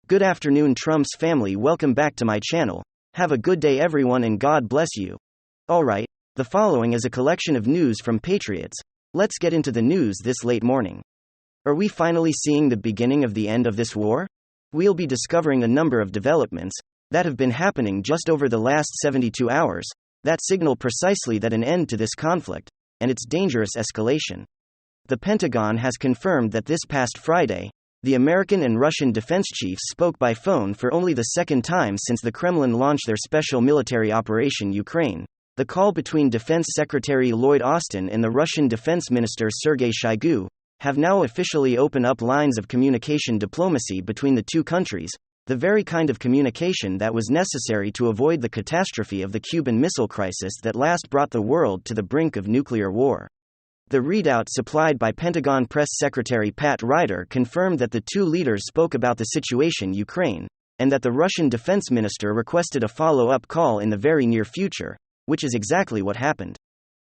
Good afternoon, Trump's family. Welcome back to my channel. Have a good day, everyone, and God bless you. Alright, the following is a collection of news from Patriots. Let's get into the news this late morning. Are we finally seeing the beginning of the end of this war? We'll be discovering a number of developments that have been happening just over the last 72 hours that signal precisely that an end to this conflict and its dangerous escalation. The Pentagon has confirmed that this past Friday, the American and Russian defense chiefs spoke by phone for only the second time since the Kremlin launched their special military operation Ukraine. The call between Defense Secretary Lloyd Austin and the Russian Defense Minister Sergei Shoigu have now officially opened up lines of communication diplomacy between the two countries, the very kind of communication that was necessary to avoid the catastrophe of the Cuban Missile Crisis that last brought the world to the brink of nuclear war. The readout supplied by Pentagon Press Secretary Pat Ryder confirmed that the two leaders spoke about the situation in Ukraine, and that the Russian defense minister requested a follow-up call in the very near future, which is exactly what happened.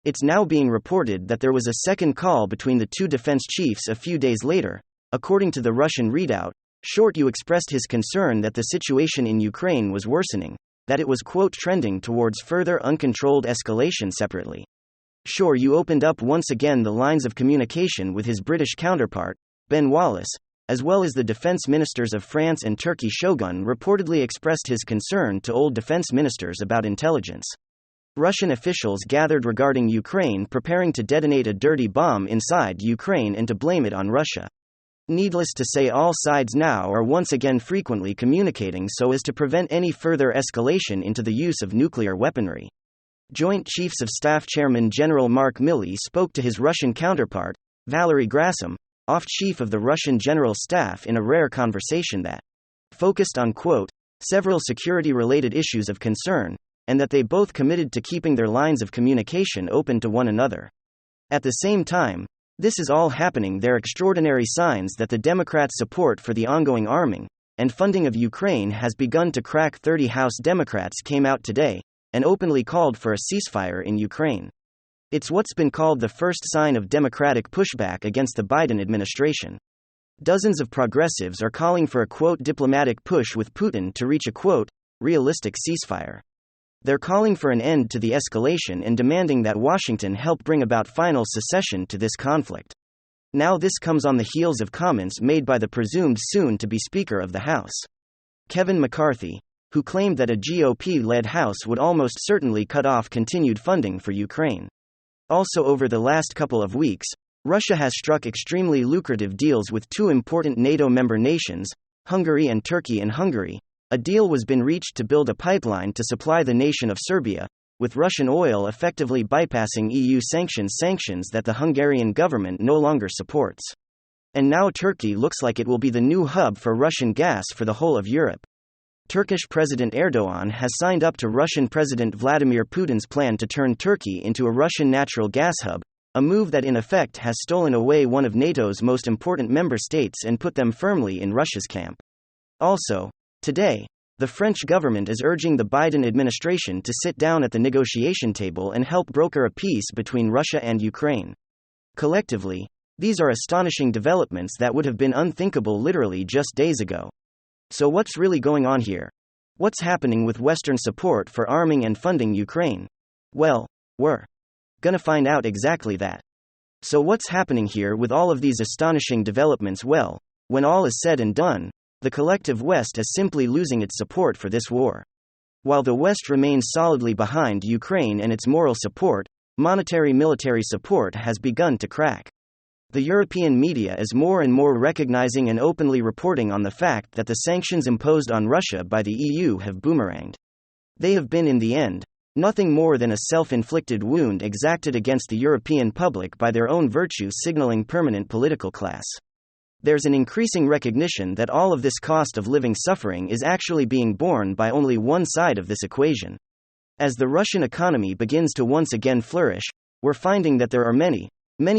It's now being reported that there was a second call between the two defense chiefs a few days later. According to the Russian readout, Shoigu expressed his concern that the situation in Ukraine was worsening, that it was, quote, trending towards further uncontrolled escalation. Separately, Shoigu opened up once again the lines of communication with his British counterpart, Ben Wallace, as well as the defense ministers of France and Turkey. Shogun reportedly expressed his concern to old defense ministers about intelligence. Russian officials gathered regarding Ukraine preparing to detonate a dirty bomb inside Ukraine and to blame it on Russia. Needless to say, all sides now are once again frequently communicating so as to prevent any further escalation into the use of nuclear weaponry. Joint Chiefs of Staff Chairman General Mark Milley spoke to his Russian counterpart, Valery Grasim, off-chief of the Russian General Staff, in a rare conversation that focused on, quote, several security-related issues of concern, and that they both committed to keeping their lines of communication open to one another. At the same time, this is all happening. There are extraordinary signs that the Democrats' support for the ongoing arming and funding of Ukraine has begun to crack. 30 House Democrats came out today and openly called for a ceasefire in Ukraine. It's what's been called the first sign of Democratic pushback against the Biden administration. Dozens of progressives are calling for a, quote, diplomatic push with Putin to reach a, quote, realistic ceasefire. They're calling for an end to the escalation and demanding that Washington help bring about final cessation to this conflict. Now this comes on the heels of comments made by the presumed soon-to-be Speaker of the House, Kevin McCarthy, who claimed that a GOP-led House would almost certainly cut off continued funding for Ukraine. Also, over the last couple of weeks, Russia has struck extremely lucrative deals with two important NATO member nations, Hungary and Turkey. In Hungary, a deal was been reached to build a pipeline to supply the nation of Serbia with Russian oil, effectively bypassing EU sanctions that the Hungarian government no longer supports. And now Turkey looks like it will be the new hub for Russian gas for the whole of Europe. Turkish President Erdogan has signed up to Russian President Vladimir Putin's plan to turn Turkey into a Russian natural gas hub, a move that in effect has stolen away one of NATO's most important member states and put them firmly in Russia's camp. Also, today, the French government is urging the Biden administration to sit down at the negotiation table and help broker a peace between Russia and Ukraine. Collectively, these are astonishing developments that would have been unthinkable literally just days ago. So what's really going on here? What's happening with Western support for arming and funding Ukraine? Well, we're gonna find out exactly that. So what's happening here with all of these astonishing developments? Well, when all is said and done, the collective West is simply losing its support for this war. While the West remains solidly behind Ukraine and its moral support, monetary military support has begun to crack. The European media is more and more recognizing and openly reporting on the fact that the sanctions imposed on Russia by the EU have boomeranged. They have been, in the end, nothing more than a self-inflicted wound exacted against the European public by their own virtue signaling permanent political class. There's an increasing recognition that all of this cost of living suffering is actually being borne by only one side of this equation. As the Russian economy begins to once again flourish, we're finding that there are many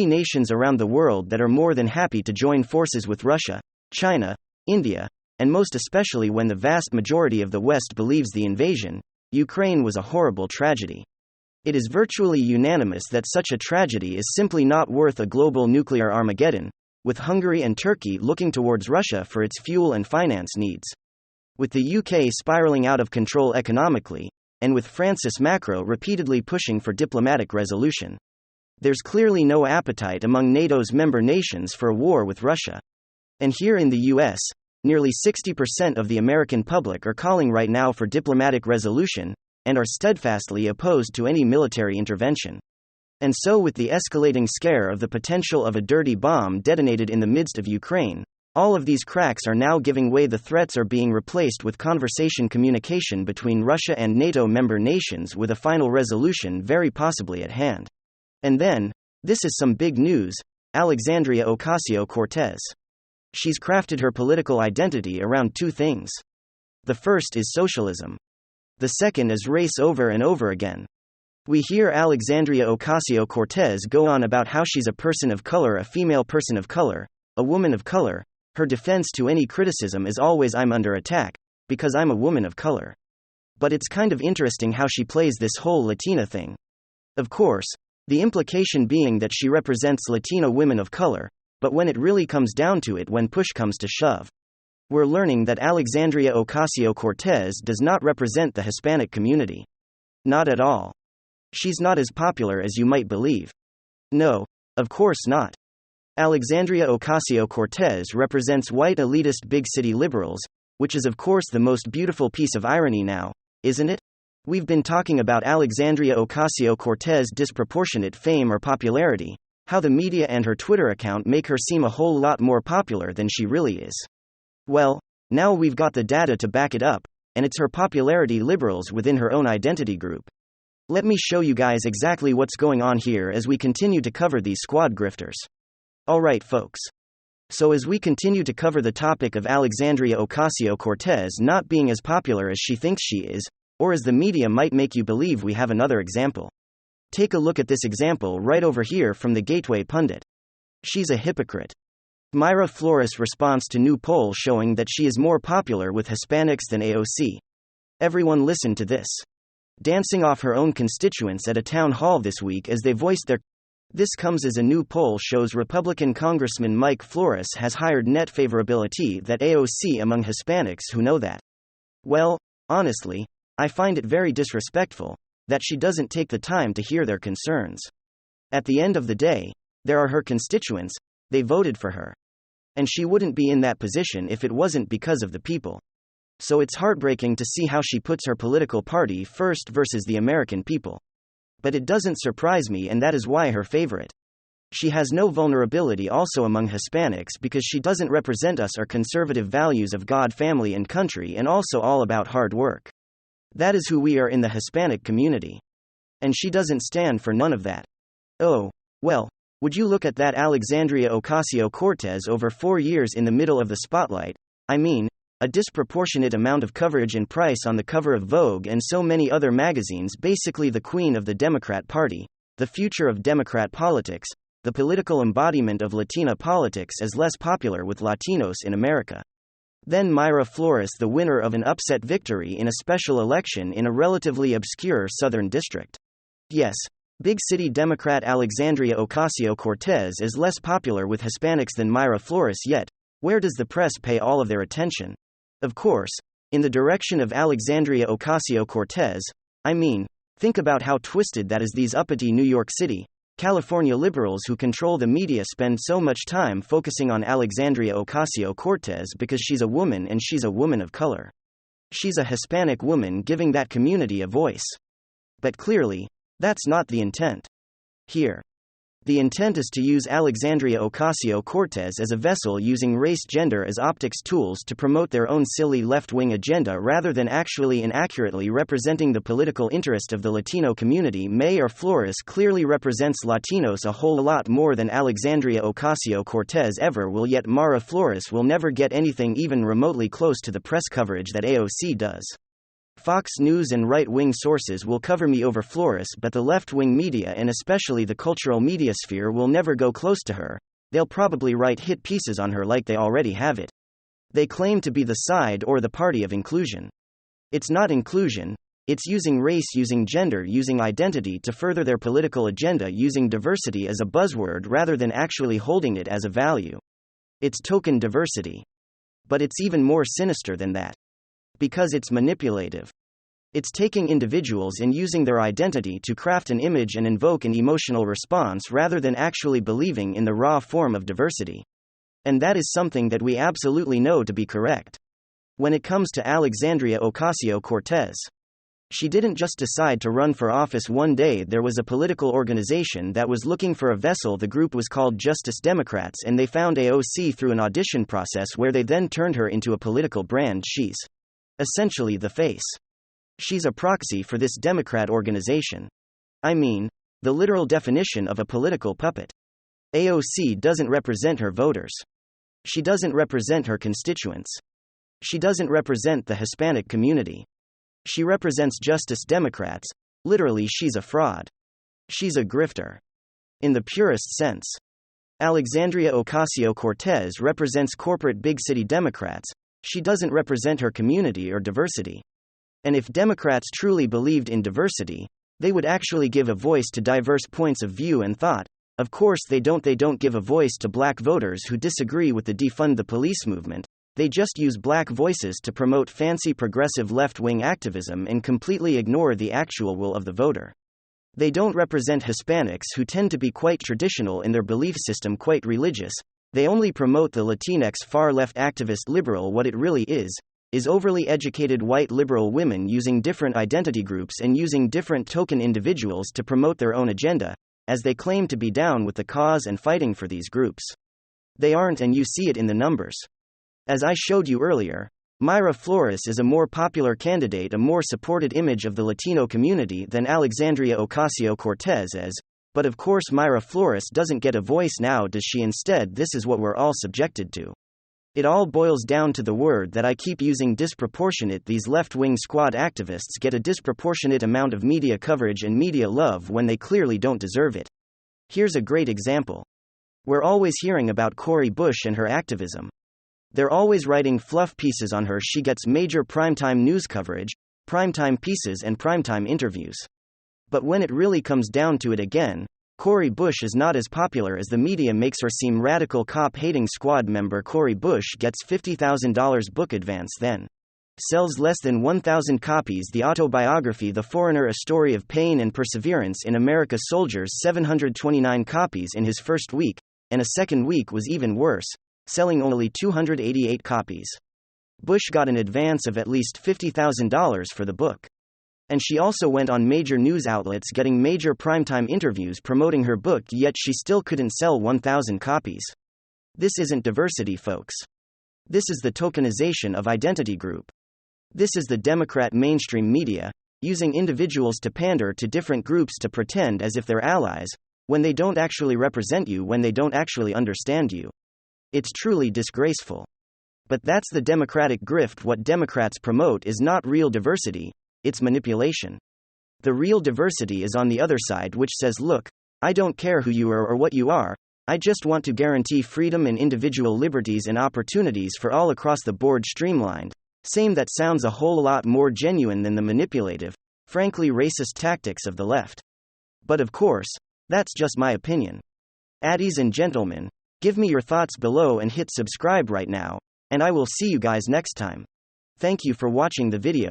nations around the world that are more than happy to join forces with Russia, China, India, and most especially when the vast majority of the West believes the invasion Ukraine was a horrible tragedy. It is virtually unanimous that such a tragedy is simply not worth a global nuclear Armageddon, with Hungary and Turkey looking towards Russia for its fuel and finance needs. With the UK spiraling out of control economically, and with Francis Macron repeatedly pushing for diplomatic resolution, there's clearly no appetite among NATO's member nations for a war with Russia. And here in the US, nearly 60% of the American public are calling right now for diplomatic resolution, and are steadfastly opposed to any military intervention. And so, with the escalating scare of the potential of a dirty bomb detonated in the midst of Ukraine, all of these cracks are now giving way. The threats are being replaced with conversation communication between Russia and NATO member nations, with a final resolution very possibly at hand. And then, this is some big news, Alexandria Ocasio-Cortez. She's crafted her political identity around two things. The first is socialism. The second is race over and over again. We hear Alexandria Ocasio-Cortez go on about how she's a person of color, a female person of color, a woman of color. Her defense to any criticism is always, I'm under attack, because I'm a woman of color. But it's kind of interesting how she plays this whole Latina thing. Of course, the implication being that she represents Latina women of color, but when it really comes down to it, when push comes to shove, we're learning that Alexandria Ocasio-Cortez does not represent the Hispanic community. Not at all. She's not as popular as you might believe. No, of course not. Alexandria Ocasio-Cortez represents white elitist big city liberals, which is of course the most beautiful piece of irony now, isn't it? We've been talking about Alexandria Ocasio-Cortez's disproportionate fame or popularity, how the media and her Twitter account make her seem a whole lot more popular than she really is. Well, now we've got the data to back it up, and it's her popularity liberals within her own identity group. Let me show you guys exactly what's going on here as we continue to cover these squad grifters. Alright folks. So as we continue to cover the topic of Alexandria Ocasio-Cortez not being as popular as she thinks she is, or as the media might make you believe, we have another example. Take a look at this example right over here from the Gateway Pundit. She's a hypocrite. Mayra Flores' response to new poll showing that she is more popular with Hispanics than AOC. Everyone listen to this. Dancing off her own constituents at a town hall this week as they voiced their. This comes as a new poll shows Republican Congressman Mike Flores has higher net favorability than AOC among Hispanics who know that. Well, honestly, I find it very disrespectful that she doesn't take the time to hear their concerns. At the end of the day, there are her constituents, they voted for her. And she wouldn't be in that position if it wasn't because of the people. So it's heartbreaking to see how she puts her political party first versus the American people. But it doesn't surprise me, and that is why her favorite. She has no vulnerability also among Hispanics because she doesn't represent us, our conservative values of God, family and country, and also all about hard work. That is who we are in the Hispanic community. And she doesn't stand for none of that. Oh, well, would you look at that, Alexandria Ocasio-Cortez over 4 years in the middle of the spotlight, I mean, a disproportionate amount of coverage and price on the cover of Vogue and so many other magazines, basically the queen of the Democrat Party, the future of Democrat politics, the political embodiment of Latina politics as less popular with Latinos in America. Then Mayra Flores, the winner of an upset victory in a special election in a relatively obscure southern district. Yes, big city Democrat Alexandria Ocasio-Cortez is less popular with Hispanics than Mayra Flores, yet where does the press pay all of their attention? Of course, in the direction of Alexandria Ocasio-Cortez. I mean, think about how twisted that is. These uppity New York City, California liberals who control the media spend so much time focusing on Alexandria Ocasio-Cortez because she's a woman and she's a woman of color. She's a Hispanic woman giving that community a voice. But clearly, that's not the intent. Here. The intent is to use Alexandria Ocasio-Cortez as a vessel using race gender as optics tools to promote their own silly left-wing agenda rather than actually and accurately representing the political interest of the Latino community. Mayra Flores clearly represents Latinos a whole lot more than Alexandria Ocasio-Cortez ever will, yet Mayra Flores will never get anything even remotely close to the press coverage that AOC does. Fox News and right-wing sources will cover me over Flores, but the left-wing media and especially the cultural media sphere will never go close to her. They'll probably write hit pieces on her like they already have it. They claim to be the side or the party of inclusion. It's not inclusion, it's using race, using gender, using identity to further their political agenda, using diversity as a buzzword rather than actually holding it as a value. It's token diversity. But it's even more sinister than that. Because it's manipulative. It's taking individuals and using their identity to craft an image and invoke an emotional response rather than actually believing in the raw form of diversity. And that is something that we absolutely know to be correct. When it comes to Alexandria Ocasio-Cortez, she didn't just decide to run for office one day. There was a political organization that was looking for a vessel. The group was called Justice Democrats, and they found AOC through an audition process where they then turned her into a political brand. She's essentially the face. She's a proxy for this Democrat organization. I mean, the literal definition of a political puppet. AOC doesn't represent her voters. She doesn't represent her constituents. She doesn't represent the Hispanic community. She represents Justice Democrats. Literally, she's a fraud. She's a grifter. In the purest sense. Alexandria Ocasio-Cortez represents corporate big city Democrats. She doesn't represent her community or diversity. And if Democrats truly believed in diversity, they would actually give a voice to diverse points of view and thought. Of course they don't. They don't give a voice to black voters who disagree with the defund the police movement. They just use black voices to promote fancy progressive left-wing activism and completely ignore the actual will of the voter. They don't represent Hispanics who tend to be quite traditional in their belief system, quite religious. They only promote the Latinx far-left activist liberal. What it really is overly educated white liberal women using different identity groups and using different token individuals to promote their own agenda, as they claim to be down with the cause and fighting for these groups. They aren't, and you see it in the numbers. As I showed you earlier, Mayra Flores is a more popular candidate, a more supported image of the Latino community than Alexandria Ocasio-Cortez is, but of course Mayra Flores doesn't get a voice now, does she? Instead, this is what we're all subjected to. It all boils down to the word that I keep using: disproportionate. These left-wing squad activists get a disproportionate amount of media coverage and media love when they clearly don't deserve it. Here's a great example. We're always hearing about Cori Bush and her activism. They're always writing fluff pieces on her. She gets major primetime news coverage, primetime pieces and primetime interviews. But when it really comes down to it again, Cori Bush is not as popular as the media makes her seem. Radical cop-hating squad member Cori Bush gets $50,000 book advance, then sells less than 1,000 copies. The autobiography The Foreigner, a story of pain and perseverance in America, soldiers 729 copies in his first week, and a second week was even worse, selling only 288 copies. Bush got an advance of at least $50,000 for the book. And she also went on major news outlets getting major primetime interviews promoting her book, yet she still couldn't sell 1,000 copies. This isn't diversity, folks. This is the tokenization of identity group. This is the Democrat mainstream media, using individuals to pander to different groups to pretend as if they're allies, when they don't actually represent you, when they don't actually understand you. It's truly disgraceful. But that's the Democratic grift. What Democrats promote is not real diversity. It's manipulation. The real diversity is on the other side, which says, look, I don't care who you are or what you are, I just want to guarantee freedom and individual liberties and opportunities for all across the board. Streamlined. Same. That sounds a whole lot more genuine than the manipulative, frankly racist tactics of the left. But of course, that's just my opinion. Ladies and gentlemen, give me your thoughts below and hit subscribe right now, and I will see you guys next time. Thank you for watching the video.